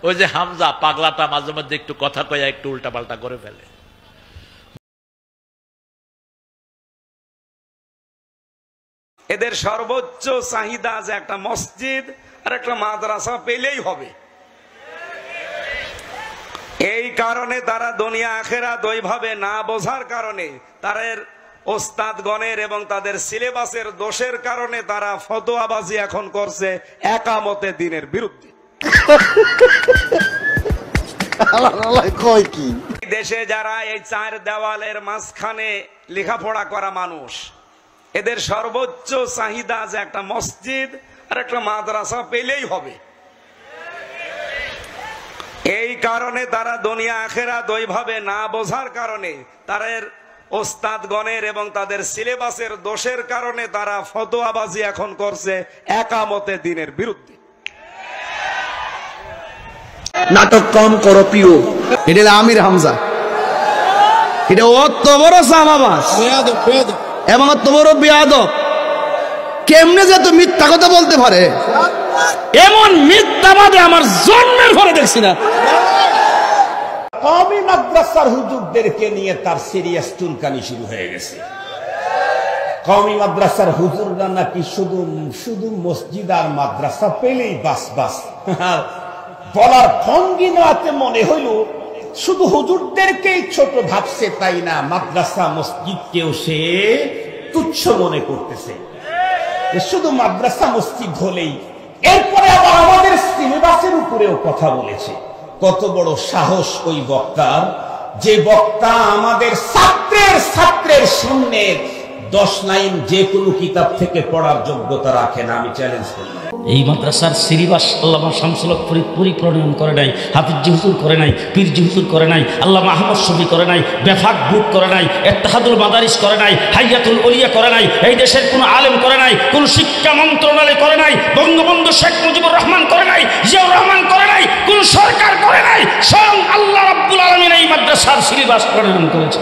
ওই যে হামজা পাগলাটা মাঝে মধ্যে একটু কথা কয়া একটু উল্টাপাল্টা করে ফেলে। এদের সর্বোচ্চ চাহিদা যে একটা মসজিদ আর একটা মাদ্রাসা পেলেই হবে। এই কারণে তারা দুনিয়া আখিরাত ওইভাবে না বোঝার কারণে, তাদের ওস্তাদগণের এবং তাদের সিলেবাসের দোষের কারণে তারা ফতোয়াবাজি এখন করছে একামতে দ্বীনের বিরুদ্ধে। দেশে যারা এই চার দেওয়ালের মাঝখানে লেখাপড়া করা মানুষ, এদের সর্বোচ্চ চাহিদা যে একটা মসজিদ আর একটা মাদ্রাসা পেলেই হবে। এই কারণে তারা দুনিয়া আখিরাত ওইভাবে না বোঝার কারণে, তাদের ওস্তাদগণের এবং তাদের সিলেবাসের দোষের কারণে তারা ফতোয়াবাজি এখন করছে একামতে দ্বীনের বিরুদ্ধে। নাটক কম করো প্রিয়, এটা আমির হামজা, এটা অত বড় সামাবাস এবং অত বড় বেয়াদব, কেমনে যে তো মিথ্যা কথা বলতে পারে? এমন মিথ্যাবাদে আমার জন্মের ঘরে দেখছি না। কওমি মাদ্রাসার হুজুরদেরকে নিয়ে তার সিরিয়াস চুলকানি শুরু হয়ে গেছে। কওমি মাদ্রাসার হুজুররা নাকি শুধু শুধু মসজিদ আর মাদ্রাসা পেলেই বাস বাস। বলার ভঙ্গিমাতে মনে হইল শুধু হুজুরদেরকেই ছোট ভাবছে তাই না, মাদ্রাসা মসজিদকেও সে তুচ্ছ মনে করতেছে। শুধু মাদ্রাসা মসজিদ হলেই, এরপরে আবার আমাদের সিলেবাসের উপরেও কথা বলেছে। কত বড় সাহস ওই বক্তার, যে বক্তা আমাদের ছাত্রের সামনে 10 লাইন যে কোনো কিতাব থেকে পড়ার যোগ্যতা রাখে না। আমি চ্যালেঞ্জ করলাম। এই মাদ্রাসার সিলেবাস আল্লামা শামসুল হক ফরিদপুরি প্রণয়ন করে নাই, হাফিজ হুজুর করে নাই, পীরজি হুজুর করে নাই, আল্লামা আহমদ শফি করে নাই, বেফাক বুক করে নাই, ইত্তেহাদুল মাদারিস করে নাই, হাইয়াতুল উলিয়া করে নাই, এই দেশের কোনো আলেম করে নাই, কোন শিক্ষা মন্ত্রণালয় করে নাই, বঙ্গবন্ধু শেখ মুজিবুর রহমান করে নাই, জিয়াউর রহমান করে নাই, কোন সরকার করে নাই, স্বয়ং আল্লাহ রাব্বুল আলামিন এই মাদ্রাসার সিলেবাস প্রণয়ন করেছে।